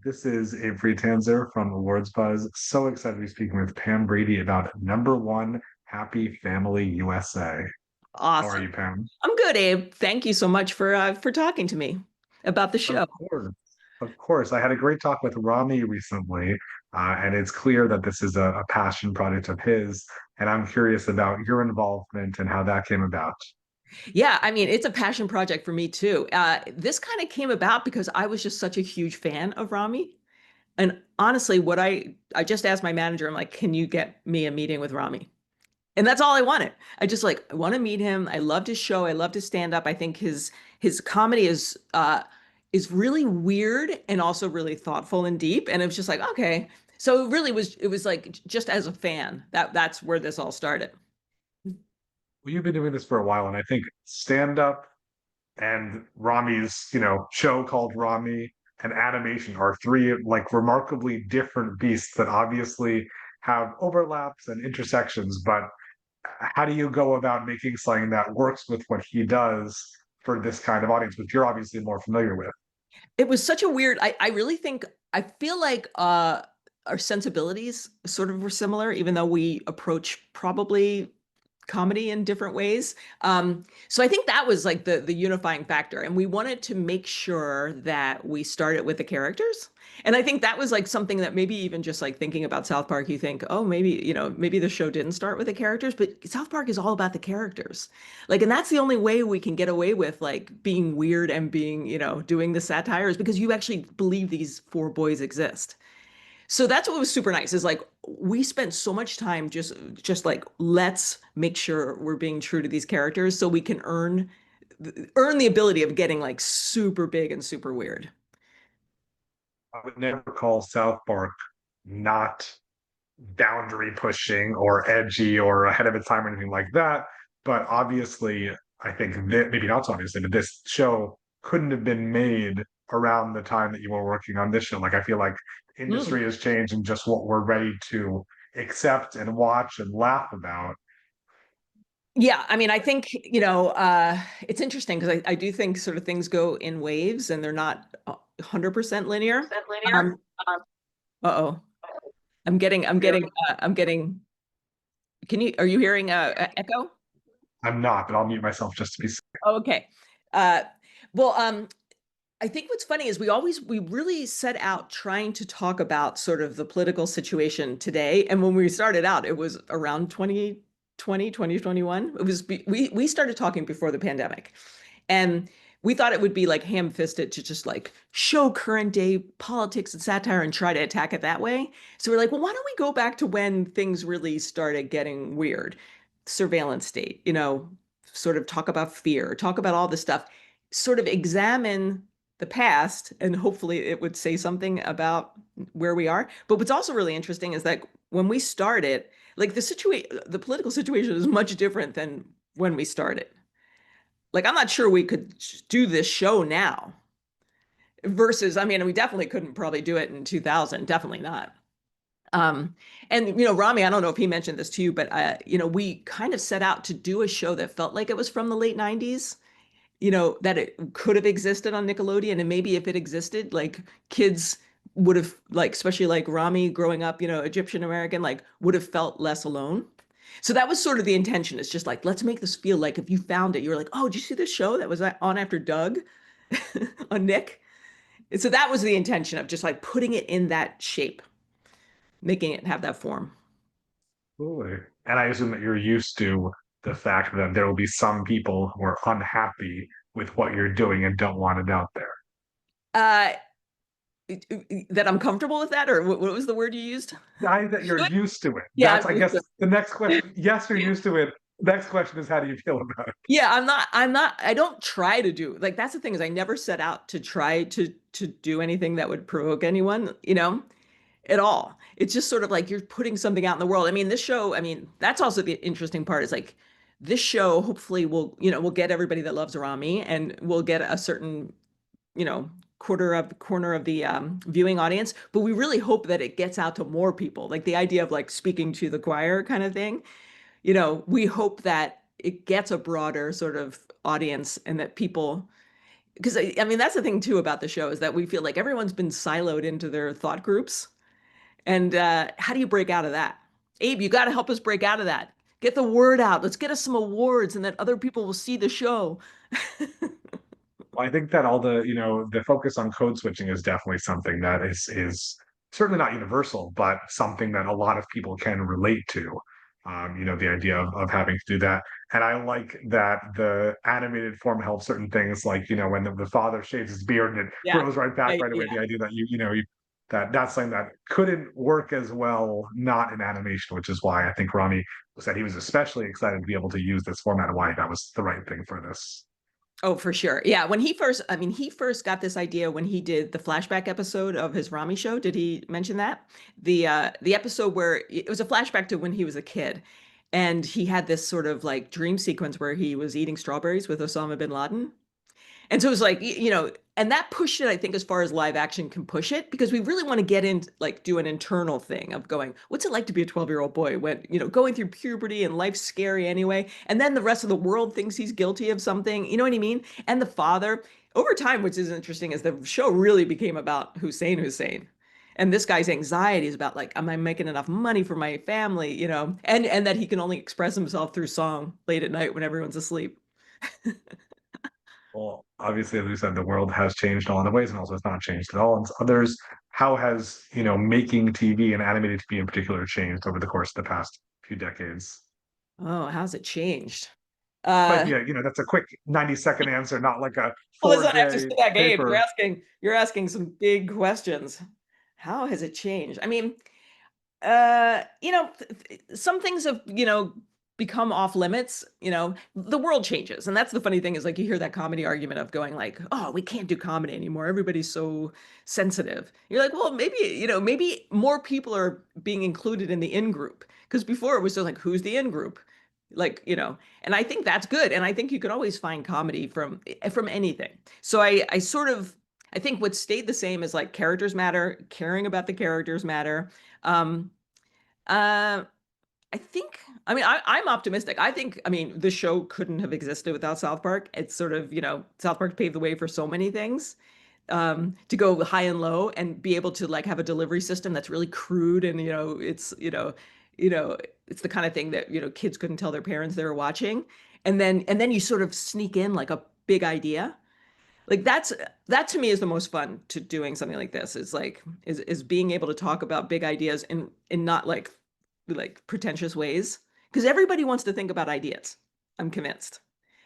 This is Abe Friedtanzer from Awards Buzz. So excited to be speaking with Pam Brady about number one Happy Family USA. How are Awesome. you, Pam? I'm good, Abe. Thank you so much for talking to me about the Of show. course. Of course. I had a great talk with Ramy recently, and it's clear that this is a passion project of his. And I'm curious about your involvement and how that came about. Yeah, I mean, it's a passion project for me too. This kind of came about because I was just such a huge fan of Ramy. And honestly, what I just asked my manager, I'm like, can you get me a meeting with Ramy? And that's all I wanted. I want to meet him. I loved his show. I loved his stand up. I think his comedy is really weird and also really thoughtful and deep. And it was just like, okay. So it was like just as a fan, that's where this all started. Well, you've been doing this for a while, and I think stand up and Ramy's, show called Ramy and animation are three like remarkably different beasts that obviously have overlaps and intersections, but how do you go about making something that works with what he does for this kind of audience, which you're obviously more familiar with? It was such a weird, I really think I feel like our sensibilities sort of were similar, even though we approach probably comedy in different ways. So I think that was like the unifying factor. And we wanted to make sure that we started with the characters. And I think that was like something that maybe even just like thinking about South Park, you think, oh, maybe the show didn't start with the characters, but South Park is all about the characters. Like, and that's the only way we can get away with like being weird and being, doing the satire is because you actually believe these four boys exist. So that's what was super nice is like we spent so much time just like let's make sure we're being true to these characters so we can earn the ability of getting like super big and super weird. I would never call South Park not boundary pushing or edgy or ahead of its time or anything like that. But obviously, I think that maybe not so obviously, but this show couldn't have been made around the time that you were working on this show. Like, I feel like Mm. industry has changed and just what we're ready to accept and watch and laugh about. Yeah, I mean, I think, it's interesting because I do think sort of things go in waves and they're not 100% linear. Is that linear? Um, uh-oh. I'm getting, are you hearing echo? I'm not, but I'll mute myself just to be safe. Oh, okay. Uh, well, I think what's funny is we really set out trying to talk about sort of the political situation today. And when we started out, it was around 2020, 2021. We started talking before the pandemic. And we thought it would be like ham-fisted to just like show current day politics and satire and try to attack it that way. So we're like, well, why don't we go back to when things really started getting weird? Surveillance state, sort of talk about fear, talk about all this stuff, sort of examine the past, and hopefully it would say something about where we are. But what's also really interesting is that when we started, like the political situation is much different than when we started. Like, I'm not sure we could do this show now versus, I mean, we definitely couldn't probably do it in 2000, definitely not. Um, and Ramy, I don't know if he mentioned this to you, but we kind of set out to do a show that felt like it was from the late 90s, that it could have existed on Nickelodeon. And maybe if it existed, like kids would have like, especially like Ramy growing up, Egyptian American, like would have felt less alone. So that was sort of the intention. It's just like, let's make this feel like if you found it, you're like, oh, did you see this show that was on after Doug on Nick? And so that was the intention of just like putting it in that shape, making it have that form. Absolutely. And I assume that you're used to the fact that there will be some people who are unhappy with what you're doing and don't want it out there. Uh, that I'm comfortable with that, or what was the word you used? That you're Good. used to it. Yeah, That's, I guess, the next question. Yes, you're used to it. Next question is, how do you feel about it? yeah, I don't try to do like that's the thing is I never set out to try to do anything that would provoke anyone, at all. It's just sort of like you're putting something out in the world. I mean, this show, I mean, that's also the interesting part is like this show hopefully will get everybody that loves Rami and we'll get a certain, you know, corner of the viewing audience, but we really hope that it gets out to more people. Like the idea of like speaking to the choir kind of thing. We hope that it gets a broader sort of audience and that people because I mean that's the thing too about the show is that we feel like everyone's been siloed into their thought groups. And how do you break out of that? Abe, you got to help us break out of that. Get the word out. Let's get us some awards and then other people will see the show. I think that all the, the focus on code switching is definitely something that is certainly not universal, but something that a lot of people can relate to. The idea of having to do that. And I like that the animated form helps certain things, like, when the father shaves his beard and it Yeah. grows right Yeah. back right away. Yeah. The idea that that's something that couldn't work as well, not in animation, which is why I think Rami said he was especially excited to be able to use this format and why that was the right thing for this. Oh, for sure. Yeah. When he first, I mean, he first got this idea when he did the flashback episode of his Ramy show. Did he mention that? The episode where it was a flashback to when he was a kid. And he had this sort of like dream sequence where he was eating strawberries with Osama bin Laden. And so it was like, and that pushed it, I think, as far as live action can push it, because we really want to get in, like, do an internal thing of going, what's it like to be a 12-year-old boy when, going through puberty and life's scary anyway. And then the rest of the world thinks he's guilty of something. You know what I mean? And the father, over time, which is interesting, is the show really became about Hussein. And this guy's anxiety is about like, am I making enough money for my family? And that he can only express himself through song late at night when everyone's asleep. Well, obviously, as we said, the world has changed in a lot of ways, and also it's not changed at all. And others, how has, making TV and animated TV in particular changed over the course of the past few decades? Oh, how's it changed? Might Uh, be that's a quick 90-second answer, not like a well, four listen, I have to day sit back, Gabe. You're paper. asking, you're asking some big questions. How has it changed? I mean, some things have, become off limits. The world changes. And that's the funny thing is like you hear that comedy argument of going like, oh, we can't do comedy anymore. Everybody's so sensitive. You're like, well, maybe more people are being included in the in group. Because before it was just like, who's the in group? Like, and I think that's good. And I think you can always find comedy from anything. So I sort of I think what stayed the same is like characters matter, caring about the characters matter. Um, uh, I think, I mean, I'm optimistic. I think, I mean, the show couldn't have existed without South Park. It's sort of, South Park paved the way for so many things. To go high and low and be able to like have a delivery system that's really crude and you know, it's the kind of thing that, kids couldn't tell their parents they were watching. And then you sort of sneak in like a big idea. Like that to me is the most fun to doing something like this. Is like is being able to talk about big ideas in not like pretentious ways because everybody wants to think about ideas. I'm convinced.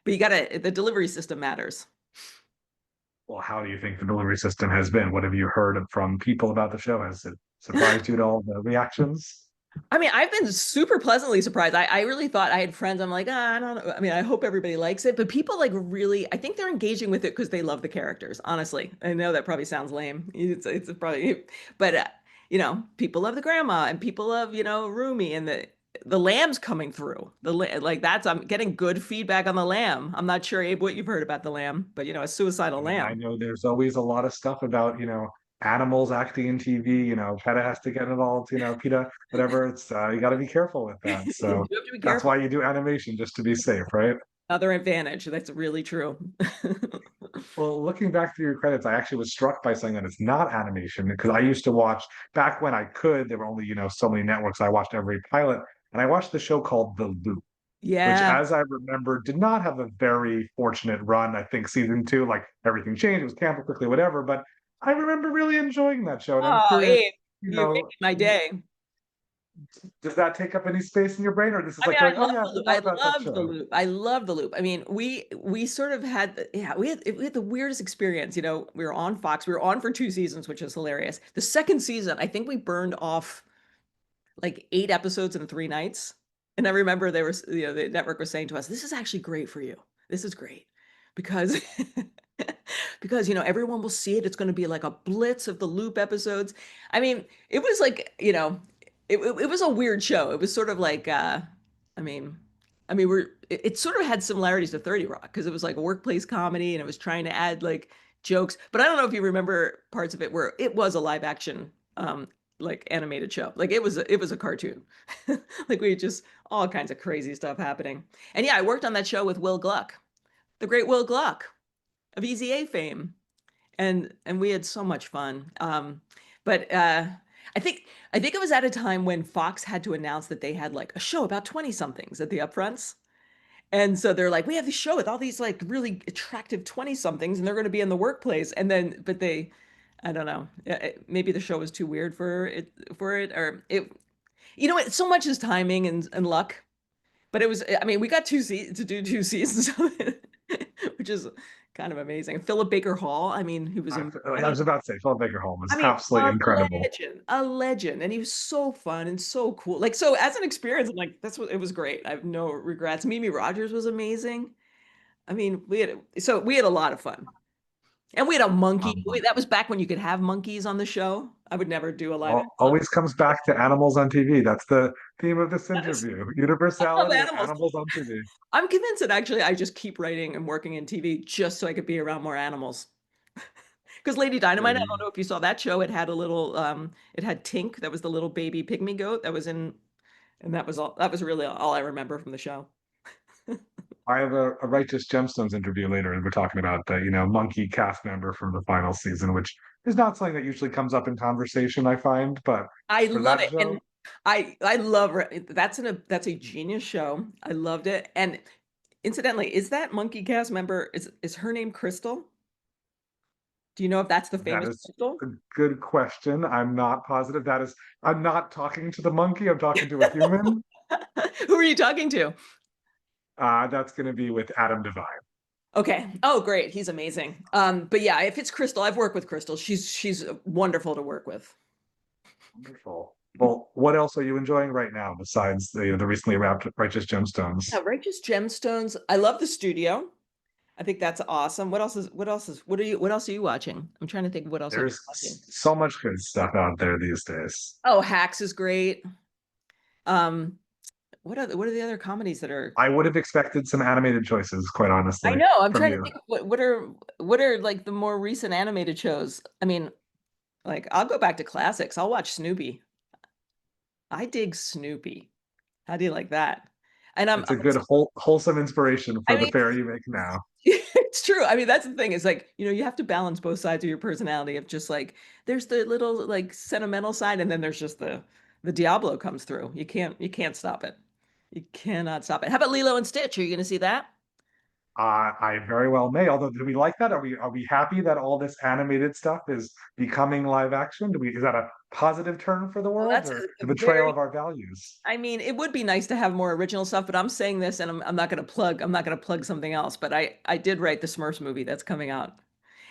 But the delivery system matters. Well, how do you think the delivery system has been? What have you heard from people about the show? Has it surprised you at all, the reactions? I mean, I've been super pleasantly surprised. I really thought I had friends. I'm like, I don't know. I mean, I hope everybody likes it, but people like really, I think they're engaging with it because they love the characters. Honestly, I know that probably sounds lame. It's probably, but people love the grandma and people love, Rumi and the lamb's coming through. Like that's I'm getting good feedback on the lamb. I'm not sure, Abe, what you've heard about the lamb, but a suicidal I mean, I lamb. know there's always a lot of stuff about, animals acting in TV, PETA has to get involved, PETA, whatever. It's you got to be careful with that. You So do have to be that's careful. why you do animation, just to be safe, right? Another advantage. That's really true. Well, looking back through your credits, I actually was struck by something that it's not animation because I used to watch back when I could. There were only, so many networks. I watched every pilot, and I watched the show called The Loop, which, Yeah. as I remember, did not have a very fortunate run. I think season two, like everything changed, it was canceled quickly, whatever. But I remember really enjoying that show, and I'm Oh, curious, Abe, you're making my day. does that take up any space in your brain, or this is I mean, like I you're like, oh love yeah, I the loop. forgot I about that love the show. loop. I love the loop. I mean, we sort of had we had the weirdest experience. We were on Fox. We were on for 2 seasons, which is hilarious. The second season, I think we burned off like 8 episodes in 3 nights. And I remember the network was saying to us, "This is actually great for you. This is great because because everyone will see it. It's going to be like a blitz of the loop episodes." I mean, it was like it was a weird show. It was sort of like I mean, it sort of had similarities to 30 Rock because it was like a workplace comedy and it was trying to add like jokes. But I don't know if you remember parts of it where it was a live action like animated show. Like it was a cartoon. Like we just all kinds of crazy stuff happening. And yeah, I worked on that show with Will Gluck, the great Will Gluck. of Easy A fame, and we had so much fun. But I think I think it was at a time when Fox had to announce that they had like a show about 20 somethings at the upfronts. And so they're like, we have this show with all these like really attractive 20 somethings, and they're going to be in the workplace. And then, but they, I don't know, maybe the show was too weird for it, or it, you know, so much is timing and luck. But it was, I mean, we got to do 2 seasons of it, which is kind of amazing. Philip Baker Hall, I mean, who was I was about to say Phil Baker Home was I mean, absolutely incredible. a legend, and he was so fun and so cool. Like, so as an experience, I'm like, that's what it was great. I have no regrets. Mimi Rogers was amazing. I mean, we had a lot of fun, and we had a monkey. Um, That was back when you could have monkeys on the show. I would never do a live action. always comes back to animals on TV. That's the theme of this Yes, interview: I love universality and animals. animals on TV. I'm convinced that actually I just keep writing and working in TV just so I could be around more animals. Because Lady Yeah, Dynamite, I don't know if you saw that show. It had a little, it had Tink, that was the little baby pygmy goat that was in, and that was all. That was really all I remember from the show. I have a Righteous Gemstones interview later, and we're talking about the monkey cast member from the final season, which is not something that usually comes up in conversation, I find, but I for love that it, and show, I love that's a genius show. I loved it, and incidentally, is that monkey cast member is her name Crystal? Do you know if that's the that famous is Crystal? a good question. I'm not positive. I'm not talking to the monkey. I'm talking to a human. Who are you talking to? That's going to be with Adam Devine. Okay. Oh, great. He's amazing. But yeah, if it's Crystal, I've worked with Crystal. She's wonderful to work with. Wonderful. Well, what else are you enjoying right now besides the recently wrapped Righteous Gemstones? Yeah, Righteous Gemstones. I love the studio. I think that's awesome. What else are you watching? I'm trying to think of what else I've been There's watching. so much good stuff out there these days. Oh, Hacks is great. Um, what are the other comedies that are I would have expected some animated choices, quite I honestly, know. I'm from trying to you. think of what are like the more recent animated shows. I mean, like I'll go back to classics. I'll watch Snoopy. I dig Snoopy. How do you like that? And It's a good wholesome inspiration I for the mean, fare you make now. it's true. I mean, that's the thing. Is like, you have to balance both sides of your personality of just like there's the little like sentimental side and then there's just the Diablo comes through. You can't stop it. You cannot stop it. How about Lilo and Stitch? Are you going to see that? I very well may. Although, do we like that? Are we happy that all this animated stuff is becoming live action? Is that a positive turn for the Well, world that's or a the betrayal very of our values? I mean, it would be nice to have more original stuff, but I'm saying this and I'm not going to plug something else, but I did write the Smurfs movie that's coming out.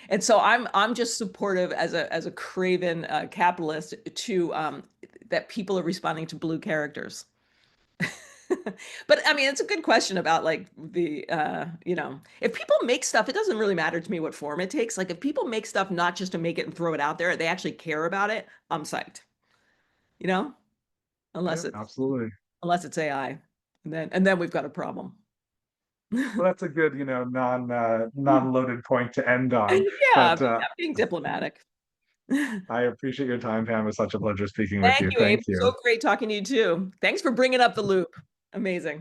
And so I'm just supportive as a craven capitalist to that people are responding to blue characters. But I mean, it's a good question about like if people make stuff, it doesn't really matter to me what form it takes. Like if people make stuff not just to make it and throw it out there, they actually care about it, I'm psyched. You know, Yeah, unless it's absolutely. unless it's AI. And then we've got a problem. Well, that's a good, non-loaded point to end on. Yeah, But I'm being diplomatic. I appreciate your time, Pam. It was such a pleasure speaking with Thank you. you, Abe. Thank you. So great talking to you too. Thanks for bringing up the loop. Amazing.